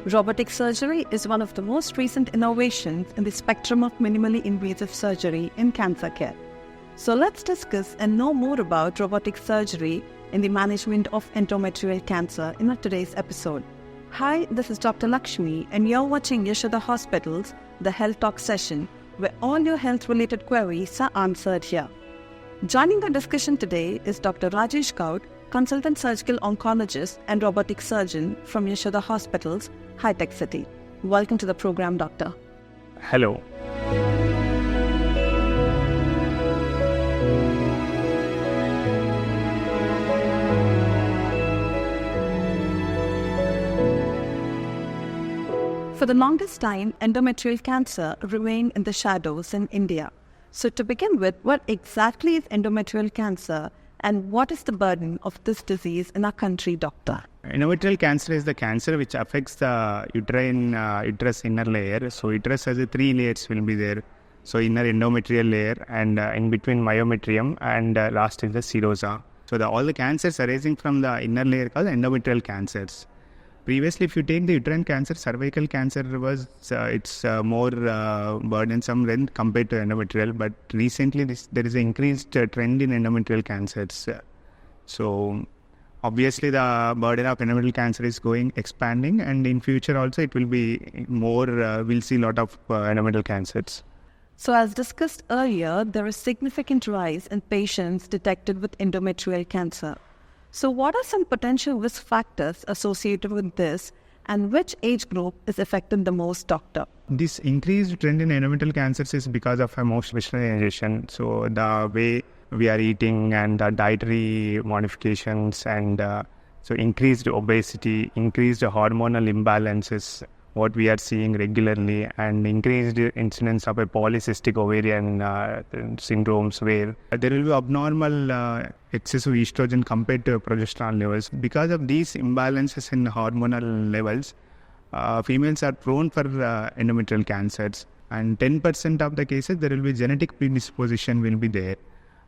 Robotic surgery is one of the most recent innovations in the spectrum of minimally invasive surgery in cancer care. So let's discuss and know more about robotic surgery in the management of endometrial cancer in today's episode. Hi, this is Dr. Lakshmi and you're watching Yashoda Hospital's The Health Talk session, where all your health-related queries are answered here. Joining the discussion today is Dr. Rajesh Goud, consultant surgical oncologist and robotic surgeon from Yashoda Hospital's High-Tech City. Welcome to the program, Doctor. Hello. For the longest time, endometrial cancer remained in the shadows in India. So to begin with, what exactly is endometrial cancer and what is the burden of this disease in our country, Doctor? Endometrial cancer is the cancer which affects the uterus inner layer. So uterus has three layers will be there. So inner endometrial layer and in between myometrium and last is the serosa. So all the cancers arising from the inner layer called endometrial cancers. Previously, if you take the uterine cancer, cervical cancer was it's more burdensome than compared to endometrial. But recently, there is an increased trend in endometrial cancers. So obviously, the burden of endometrial cancer is expanding, and in future also it will be more. We'll see a lot of endometrial cancers. So as discussed earlier, there is significant rise in patients detected with endometrial cancer. So what are some potential risk factors associated with this and which age group is affected the most, Doctor? This increased trend in endometrial cancers is because of most westernization. So the way we are eating and the dietary modifications and so increased obesity, increased hormonal imbalances, what we are seeing regularly, and increased incidence of a polycystic ovarian syndromes where there will be abnormal excessive estrogen compared to progesterone levels. Because of these imbalances in hormonal levels, females are prone for endometrial cancers, and 10% of the cases there will be genetic predisposition will be there.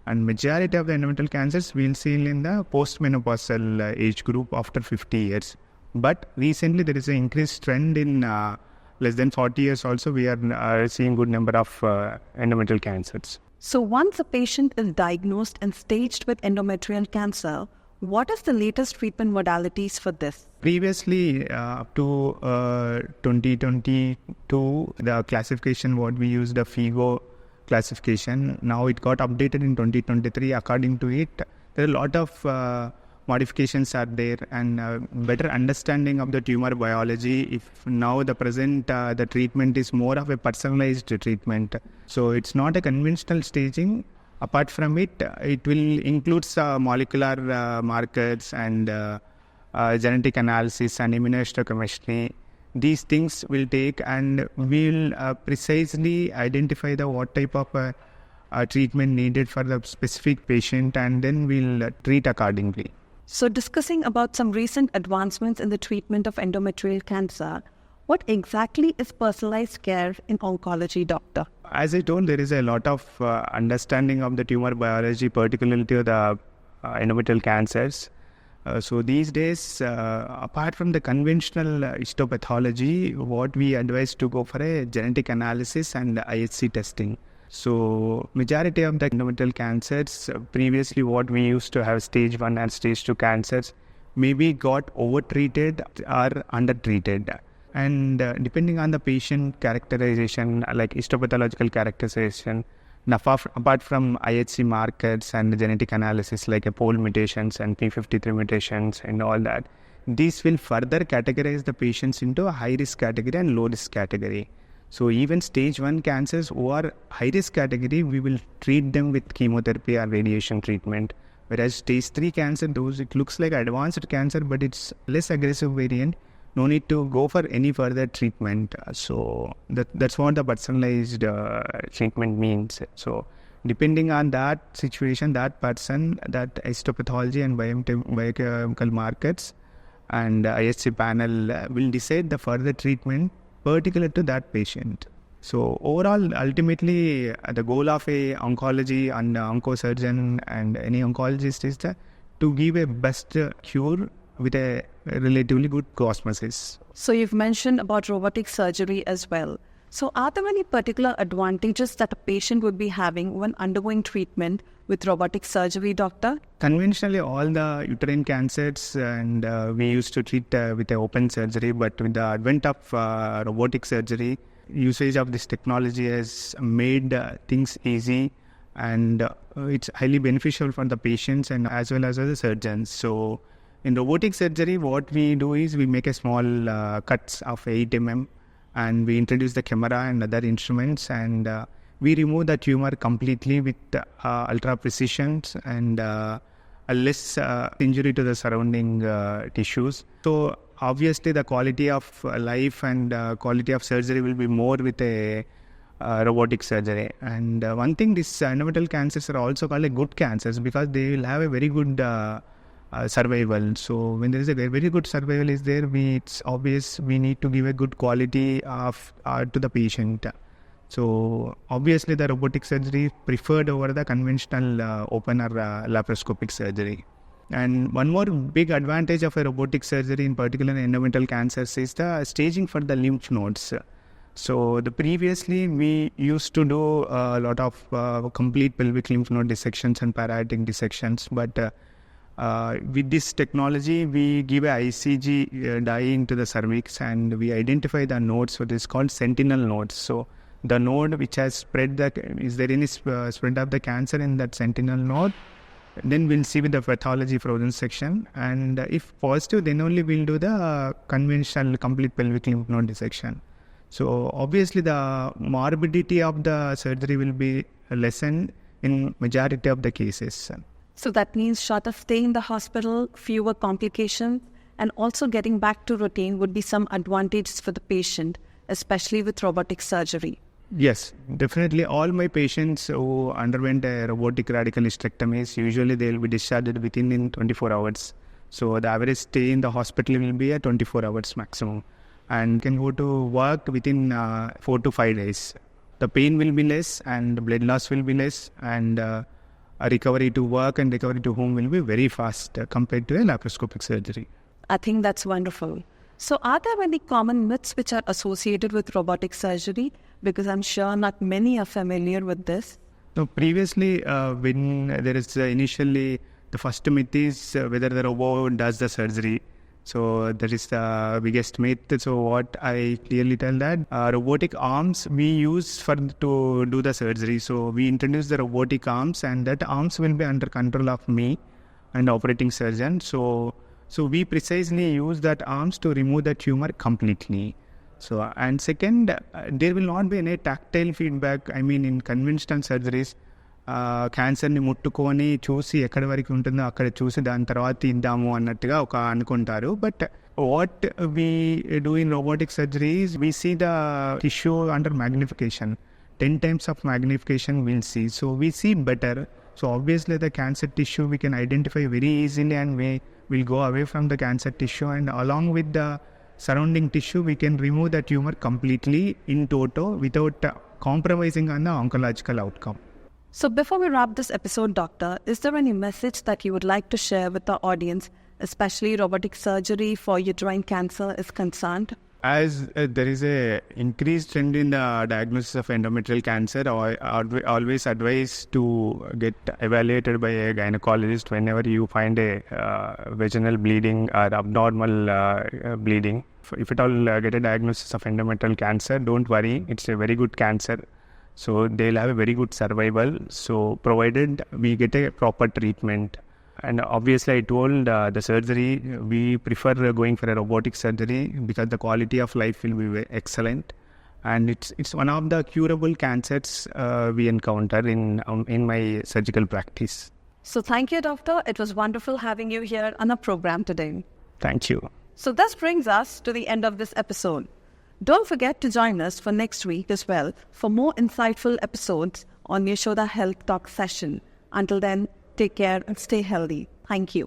And majority of the endometrial cancers we will see in the postmenopausal age group after 50 years. But recently there is an increased trend in less than 40 years also we are seeing good number of endometrial cancers. So once a patient is diagnosed and staged with endometrial cancer, what is the latest treatment modalities for this? Previously, up to 2022, the classification what we used, the FIGO classification, now it got updated in 2023. According to it, there are a lot of modifications are there and better understanding of the tumor biology. If now the present the treatment is more of a personalized treatment, so it's not a conventional staging. Apart from it, it will include molecular markers and genetic analysis and immunohistochemistry. These things will take and we will precisely identify the what type of treatment needed for the specific patient, and then we'll treat accordingly. So discussing about some recent advancements in the treatment of endometrial cancer, what exactly is personalized care in oncology, Doctor? As I told, there is a lot of understanding of the tumor biology, particularly to the endometrial cancers. So these days, apart from the conventional histopathology, what we advise to go for a genetic analysis and IHC testing. So majority of the endometrial cancers, previously what we used to have stage 1 and stage 2 cancers, maybe got over-treated or under-treated. And depending on the patient characterization, like histopathological characterization, apart from IHC markers and genetic analysis like POL mutations and P53 mutations and all that, these will further categorize the patients into a high-risk category and low-risk category. So even stage 1 cancers who are high-risk category, we will treat them with chemotherapy or radiation treatment. Whereas stage 3 cancer, it looks like advanced cancer, but it's less aggressive variant. No need to go for any further treatment. So that's what the personalized treatment means. So depending on that situation, that person, that histopathology and biochemical markers and IHC panel will decide the further treatment particular to that patient. So overall, ultimately, the goal of a oncology and oncosurgeon and any oncologist is to give a best cure with a relatively good cosmesis. So you've mentioned about robotic surgery as well. So are there any particular advantages that a patient would be having when undergoing treatment with robotic surgery, doctor? Conventionally, all the uterine cancers and we used to treat with an open surgery, but with the advent of robotic surgery, usage of this technology has made things easy, and it's highly beneficial for the patients and as well as the surgeons. So in robotic surgery, what we do is we make a small cuts of 8 mm, and we introduce the camera and other instruments, and we remove the tumor completely with ultra precision and less injury to the surrounding tissues. So obviously the quality of life and quality of surgery will be more with a robotic surgery. And one thing, these endometrial cancers are also called good cancers because they will have a very good survival. So when there is a very good survival is there, it's obvious we need to give a good quality of to the patient. So obviously the robotic surgery is preferred over the conventional open or laparoscopic surgery. And one more big advantage of a robotic surgery, in particular in endometrial cancers, is the staging for the lymph nodes. So previously we used to do a lot of complete pelvic lymph node dissections and parietic dissections, but with this technology, we give a ICG dye into the cervix and we identify the nodes. So this is called sentinel nodes. So the node which has spread, is there any spread of the cancer in that sentinel node? Then we'll see with the pathology frozen section, and if positive, then only we'll do the conventional complete pelvic lymph node dissection. So obviously the morbidity of the surgery will be lessened in majority of the cases. So that means shorter stay in the hospital, fewer complications, and also getting back to routine would be some advantages for the patient, especially with robotic surgery. Yes, definitely. All my patients who underwent a robotic radical hysterectomy, usually they will be discharged within 24 hours. So the average stay in the hospital will be at 24 hours maximum, and can go to work within 4 to 5 days. The pain will be less and blood loss will be less, and a recovery to work and recovery to home will be very fast compared to a laparoscopic surgery. I think that's wonderful. So are there any common myths which are associated with robotic surgery? Because I'm sure not many are familiar with this. So previously, when there is initially, the first myth is whether the robot does the surgery. So that is the biggest myth. So what I clearly tell that robotic arms we use to do the surgery. So we introduce the robotic arms, and that arms will be under control of me and operating surgeon. So we precisely use that arms to remove the tumor completely. So, and second, there will not be any tactile feedback. I mean, in conventional surgeries, క్యాన్సర్ని ముట్టుకొని చూసి ఎక్కడి వరకు ఉంటుందో అక్కడ చూసి దాని తర్వాత ఇద్దాము అన్నట్టుగా అనుకుంటారు. But what we do in robotic surgeries, we see the tissue under magnification. 10 times of magnification we'll see. So we see better. So obviously the cancer tissue we can identify very easily, and we will go away from the cancer tissue, and along with the surrounding tissue we can remove the tumor completely in toto without compromising on the oncological outcome. So before we wrap this episode, doctor, is there any message that you would like to share with the audience, especially robotic surgery for uterine cancer is concerned? As there is a increased trend in the diagnosis of endometrial cancer, I always advise to get evaluated by a gynecologist whenever you find a vaginal bleeding or abnormal bleeding. If at all get a diagnosis of endometrial cancer, don't worry, it's a very good cancer. So they'll have a very good survival. So provided we get a proper treatment. And obviously I told the surgery, we prefer going for a robotic surgery because the quality of life will be excellent. And it's one of the curable cancers we encounter in my surgical practice. So thank you, doctor. It was wonderful having you here on our program today. Thank you. So this brings us to the end of this episode. Don't forget to join us for next week as well for more insightful episodes on Yashoda Health Talk session. Until then, take care and stay healthy. Thank you.